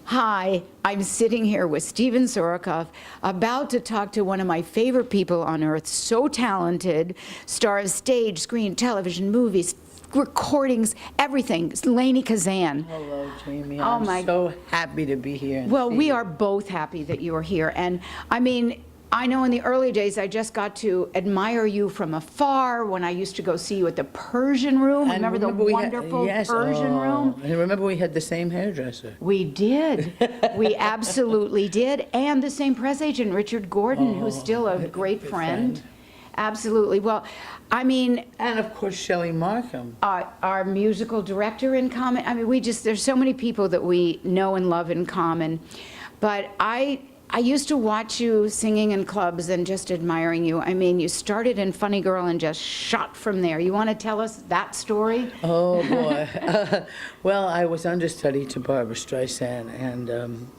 Hi, I'm sitting here with Steven Sorokov, about to talk to one of my favorite people on earth, so talented, star of stage, screen, television, movies, recordings, everything. Lainie Kazan. Hello, Jamie. I'm so happy to be here. Well, we are both happy that you are here. And I mean, I know in the early days I just got to admire you from afar when I used to go see you at the Persian Room. Remember the wonderful Persian Room? And remember we had the same hairdresser. We did. We absolutely did. And the same press agent, Richard Gordon, who's still a great friend. Absolutely. Well, I mean... And of course, Shelley Markham. Our musical director in common. I mean, there's so many people that we know and love in common. But I used to watch you singing in clubs and just admiring you. I mean, you started in Funny Girl and just shot from there. You want to tell us that story? Oh, boy. Well, I was understudy to Barbra Streisand, and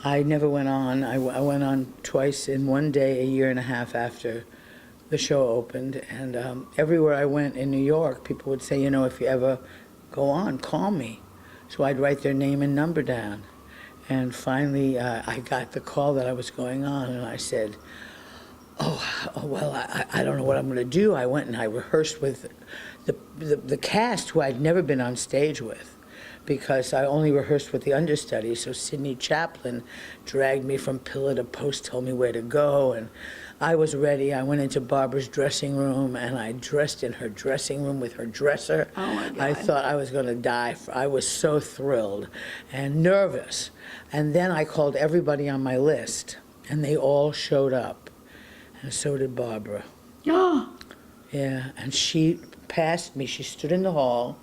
I never went on. I went on twice in one day, a year and a half after the show opened. And everywhere I went in New York, people would say, you know, if you ever go on, call me. So I'd write their name and number down. And finally, I got the call that I was going on, and I said, well, I don't know what I'm going to do. I went and I rehearsed with the cast who I'd never been on stage with, because I only rehearsed with the understudies. So Sidney Chaplin dragged me from pillar to post, told me where to go, and I was ready. I went into Barbara's dressing room, and I dressed in her dressing room with her dresser. Oh, my God. I thought I was going to die. I was so thrilled and nervous. And then I called everybody on my list, and they all showed up. And so did Barbara. Oh. Yeah, and she passed me. She stood in the hall,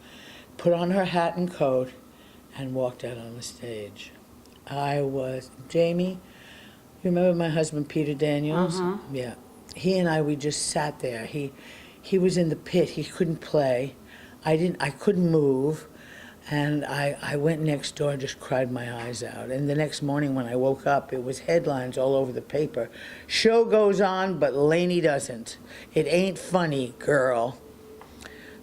put on her hat and coat, and walked out on the stage. Jamie, you remember my husband, Peter Daniels? Yeah. He and we just sat there. He was in the pit. He couldn't play. I couldn't move. And I went next door and just cried my eyes out. And the next morning when I woke up, it was headlines all over the paper. Show goes on, but Lainie doesn't. It ain't funny, girl.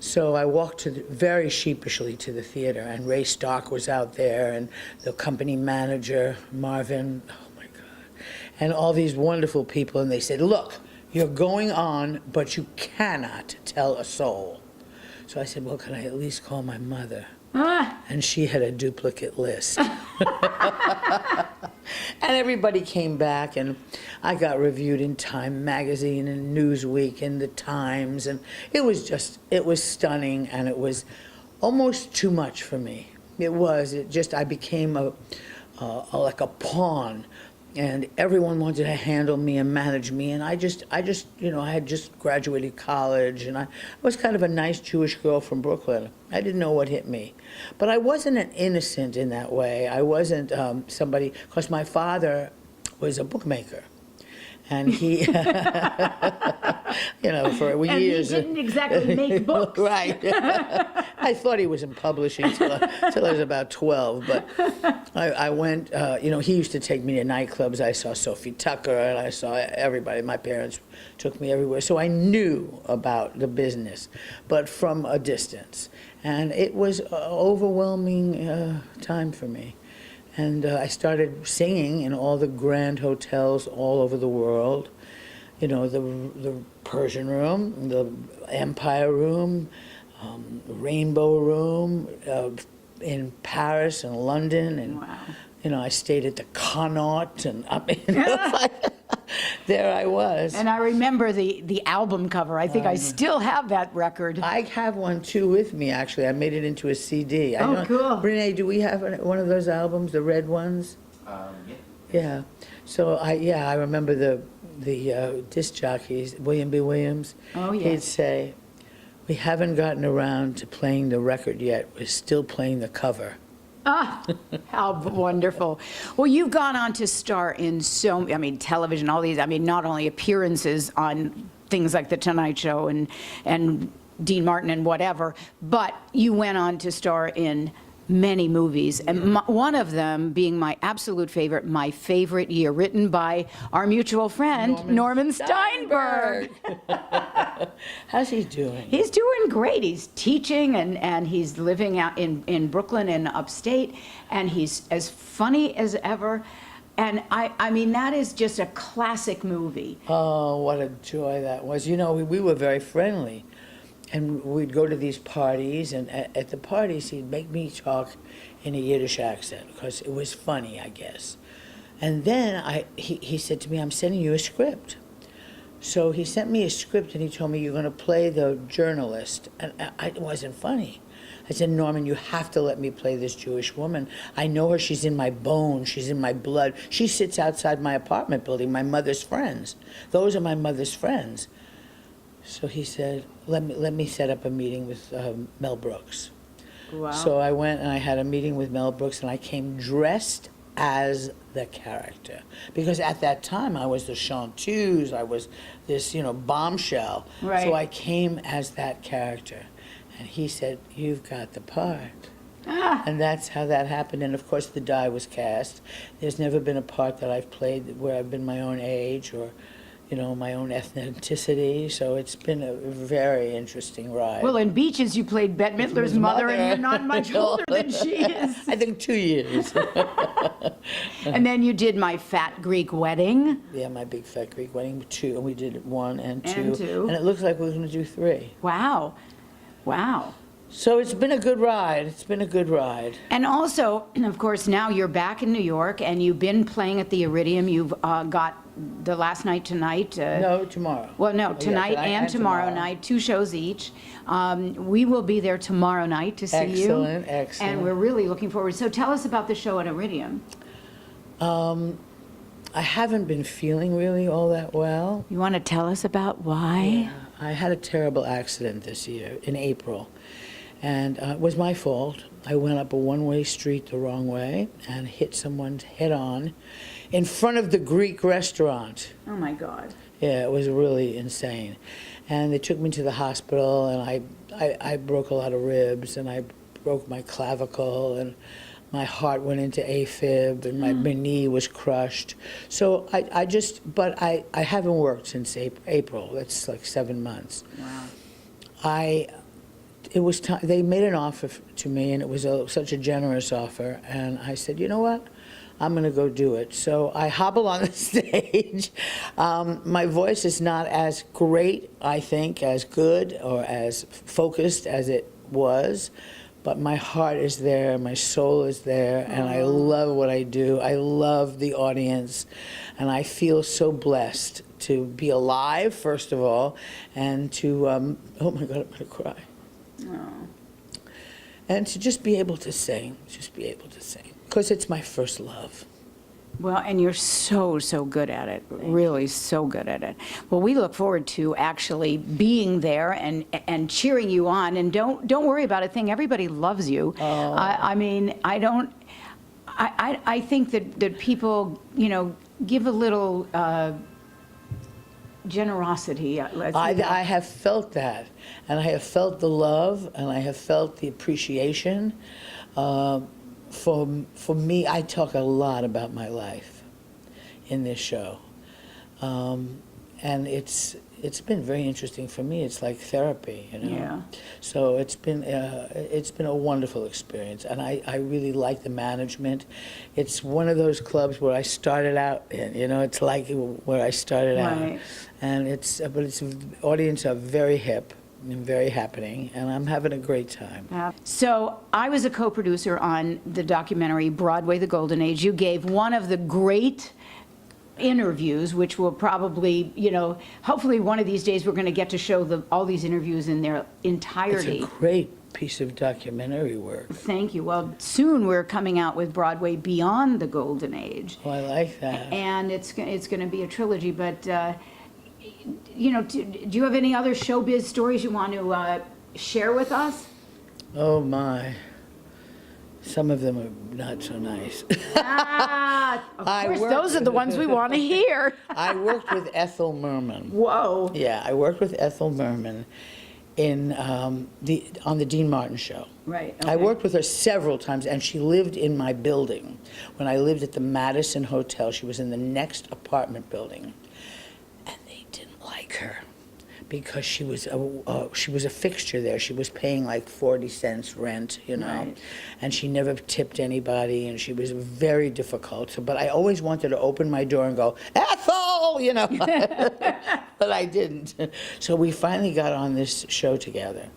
So I walked very sheepishly to the theater, and Ray Stark was out there, and the company manager, Marvin, and all these wonderful people, and they said, look, you're going on, but you cannot tell a soul. So I said, well, can I at least call my mother? And she had a duplicate list. And everybody came back, and I got reviewed in Time magazine and Newsweek and the Times, and it was stunning, and it was almost too much for me. I became like a pawn. And everyone wanted to handle me and manage me, and I had just graduated college, and I was kind of a nice Jewish girl from Brooklyn. I didn't know what hit me. But I wasn't an innocent in that way. I wasn't somebody, because my father was a bookmaker. And he, for years. And he didn't exactly make books. Right. I thought he was in publishing till I was about 12. But I went, he used to take me to nightclubs. I saw Sophie Tucker, and I saw everybody. My parents took me everywhere. So I knew about the business, but from a distance. And it was an overwhelming time for me. And I started singing in all the grand hotels all over the world. You know, the Persian Room, the Empire Room, Rainbow Room, in Paris and London. And, wow. I stayed at the Connaught, and there I was. And I remember the album cover. I think I still have that record. I have one, too, with me, actually. I made it into a CD. Oh, cool. Renee, do we have one of those albums, the red ones? Yeah. Yeah. So, I remember the disc jockeys, William B. Williams. Oh, yes. He'd say, we haven't gotten around to playing the record yet. We're still playing the cover. Ah, how wonderful. Well, you've gone on to star in television, all these, not only appearances on things like The Tonight Show and Dean Martin and whatever, but you went on to star in many movies, and one of them being my absolute favorite, My Favorite Year, written by our mutual friend, Norman Steinberg. How's he doing? He's doing great. He's teaching, and he's living out in Brooklyn and upstate, and he's as funny as ever. And I mean, that is just a classic movie. Oh, what a joy that was. You know, we were very friendly. And we'd go to these parties, and at the parties, he'd make me talk in a Yiddish accent, because it was funny, I guess. And then he said to me, I'm sending you a script. So he sent me a script, and he told me, you're going to play the journalist. And it wasn't funny. I said, Norman, you have to let me play this Jewish woman. I know her. She's in my bones. She's in my blood. She sits outside my apartment building, my mother's friends. Those are my mother's friends. So he said, let me set up a meeting with Mel Brooks. Wow. So I went and I had a meeting with Mel Brooks, and I came dressed as the character. Because at that time, I was the chanteuse, I was this, bombshell. Right. So I came as that character. And he said, you've got the part. And that's how that happened. And of course, the die was cast. There's never been a part that I've played where I've been my own age or my own ethnicity, so it's been a very interesting ride. Well, in Beaches, you played Bette Midler's mother, and you're not much older than she is. I think 2 years. And then you did My Fat Greek Wedding. Yeah, My Big Fat Greek Wedding, 2, and we did 1 and 2. And 2. And it looks like we're going to do 3. Wow. Wow. So it's been a good ride. It's been a good ride. And also, of course, now you're back in New York, and you've been playing at the Iridium. You've got the Last Night Tonight. No, tomorrow. Well, no, tonight yeah, and tomorrow night, 2 shows each. We will be there tomorrow night to see you. Excellent, excellent. And we're really looking forward. So tell us about the show at Iridium. I haven't been feeling really all that well. You want to tell us about why? I had a terrible accident this year in April. And it was my fault. I went up a one-way street the wrong way and hit someone head-on in front of the Greek restaurant. Oh, my God. Yeah, it was really insane. And they took me to the hospital, and I broke a lot of ribs, and I broke my clavicle, and my heart went into AFib, and my knee was crushed. So I haven't worked since April. That's like 7 months. Wow. It was time. They made an offer to me, and it was such a generous offer. And I said, you know what? I'm going to go do it. So I hobble on the stage. My voice is not as great, I think, as good or as focused as it was. But my heart is there, my soul is there, and I love what I do. I love the audience, and I feel so blessed to be alive, first of all, and to, oh my God, I'm going to cry. Oh. And to just be able to sing, because it's my first love. Well, and you're so good at it, really so good at it. Well, we look forward to actually being there and cheering you on. And don't worry about a thing. Everybody loves you. Oh. I mean, I think that people, give a little generosity. I have felt that, and I have felt the love, and I have felt the appreciation. For me, I talk a lot about my life in this show, and it's been very interesting for me. It's like therapy, Yeah. So it's been a wonderful experience, and I really like the management. It's one of those clubs where I started out in. It's like where I started Right. out, and the audience are very hip and very happening, and I'm having a great time. So I was a co-producer on the documentary Broadway, The Golden Age. You gave one of the great interviews, which will probably, hopefully one of these days we're going to get to show all these interviews in their entirety. It's a great piece of documentary work. Thank you. Well, soon we're coming out with Broadway Beyond the Golden Age. Oh, I like that. And it's going to be a trilogy, but, do you have any other showbiz stories you want to share with us? Oh, my. Some of them are not so nice. Of course, those are the ones we want to hear. I worked with Ethel Merman. Whoa. Yeah, I worked with Ethel Merman. on the Dean Martin show. Right. I okay. worked with her several times, and she lived in my building. When I lived at the Madison Hotel, she was in the next apartment building, and they didn't like her because she was a fixture there. She was paying like 40 cents rent, you know, Right. and she never tipped anybody, and she was very difficult. So, but I always wanted to open my door and go, Ethel, you know, but I didn't. So we finally got on this show together,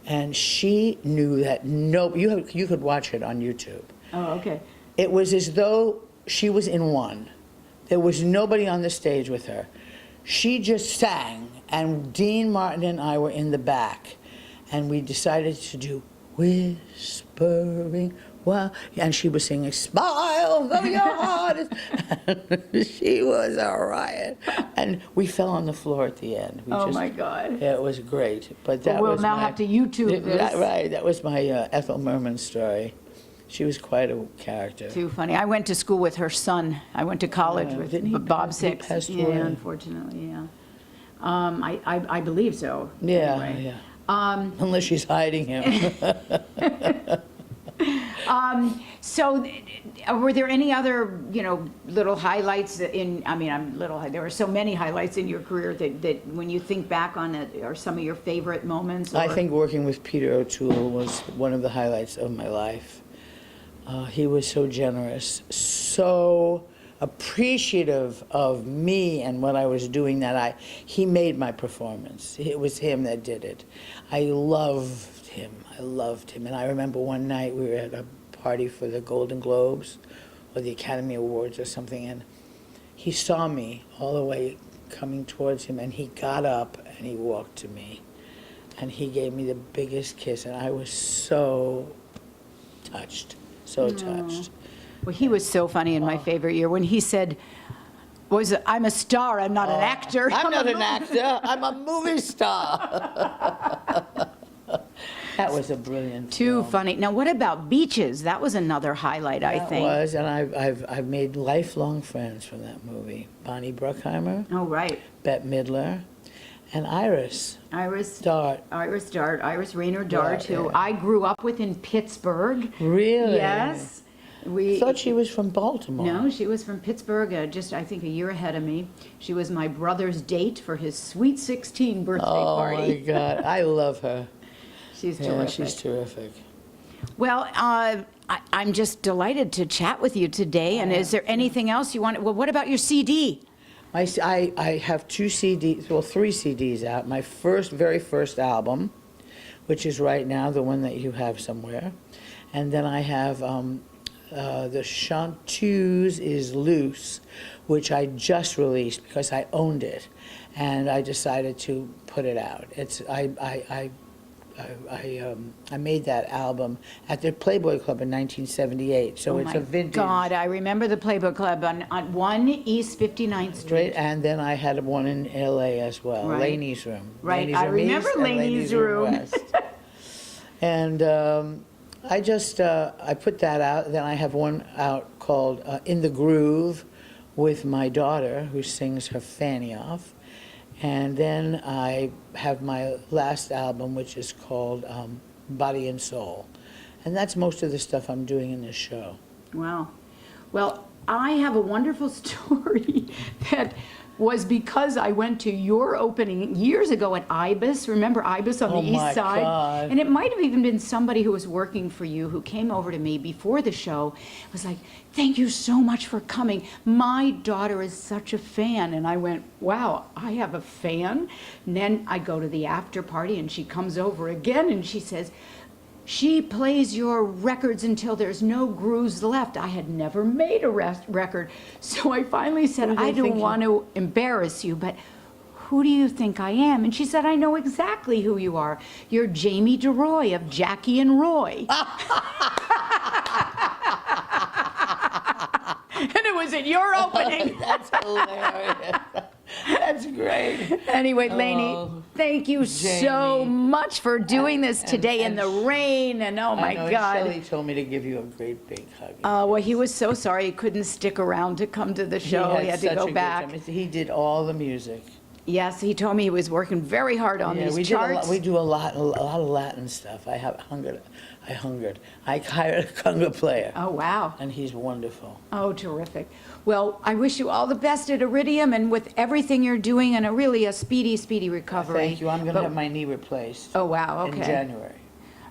and she knew that you could watch it on YouTube. Oh, okay. It was as though she was in one. There was nobody on the stage with her. She just sang, and Dean Martin and I were in the back, and we decided to do Whispering While, and she was singing Smile, though your heart is... She was a riot. And we fell on the floor at the end. Oh, my God. Yeah, it was great. But that We'll was now my, have to YouTube this. Right, that was my Ethel Merman story. She was quite a character. Too funny. I went to school with her son. I went to college with didn't he Bob pass- he Six. passed Yeah, away? unfortunately, yeah. I believe so. Yeah, anyway. yeah. Unless she's hiding him. So, were there any other, little highlights there were so many highlights in your career that when you think back on it, are some of your favorite moments? I or- think working with Peter O'Toole was one of the highlights of my life. He was so generous, so appreciative of me and what I was doing that he made my performance. It was him that did it. I loved him. And I remember one night we were at a party for the Golden Globes or the Academy Awards or something, and he saw me all the way coming towards him, and he got up and he walked to me, and he gave me the biggest kiss, and I was so touched. So touched. Well, he was so funny in my favorite year when he said, I'm a star, I'm not an actor. I'm not an actor, I'm a movie star. That was a brilliant Too film. funny. Now, what about Beaches? That was another highlight, I That think. was, and I've made lifelong friends from that movie. Bonnie Bruckheimer, Oh, right. Bette Midler, and Iris Iris Dart. Iris Raynor Dart, who yeah. I grew up with in Pittsburgh. Really? Yes. I thought she was from Baltimore. No, she was from Pittsburgh, just I think a year ahead of me. She was my brother's date for his Sweet 16 birthday Oh party. my God, I love her. She's Yeah, terrific. she's terrific. Well, I'm just delighted to chat with you today. And is there anything else you want? Well, what about your CD? I have three CDs out. My very first album, which is right now the one that you have somewhere, and then I have the Chanteuse is Loose, which I just released because I owned it, and I decided to put it out. I made that album at the Playboy Club in 1978, so it's a vintage. Oh my God, I remember the Playboy Club on 1 East 59th Street. Right, and then I had one in L.A. as well, Right. Lainie's Room. Right, Lainie's I Room remember East and Lainie's Room. West. And I just, I put that out, then I have one out called In the Groove with my daughter, who sings her fanny off. And then I have my last album, which is called Body and Soul. And that's most of the stuff I'm doing in this show. Wow. Well, I have a wonderful story that was because I went to your opening years ago at Ibis. Remember Ibis on the Oh, my East Side? God. And it might have even been somebody who was working for you who came over to me before the show. Was like, "Thank you so much for coming. My daughter is such a fan." And I went, "Wow, I have a fan?" And then I go to the after party and she comes over again and she says, "She plays your records until there's no grooves left." I had never made a record. So I finally said, What were "I they don't thinking? want to embarrass you, but who do you think I am?" And she said, "I know exactly who you are. You're Jamie deRoy of Jackie and Roy." And it was at your opening. That's hilarious. That's great. Anyway, Lainie, thank you so Jamie. much for doing this today in and the rain. And oh my I know, God. Shelley told me to give you a great big hug. Well, he was so sorry he couldn't stick around to come to the show. He had to such a go good back. time. He did all the music. Yes, he told me he was working very hard on Yeah, these charts. we do a lot of Latin stuff. I hungered. I hired a conga player, Oh, wow. and he's wonderful. Oh, terrific. Well, I wish you all the best at Iridium and with everything you're doing, and a speedy, speedy recovery. Thank you. I'm going to But- have my knee replaced. Oh, wow, In okay. January.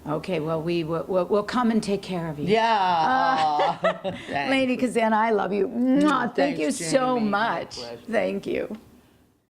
Okay, well, we'll come and take care of you. Yeah. Aw, thanks. Lainie Kazan, I love you. Mwah, thank Thanks, you so Jamie. My much. pleasure. Thank you.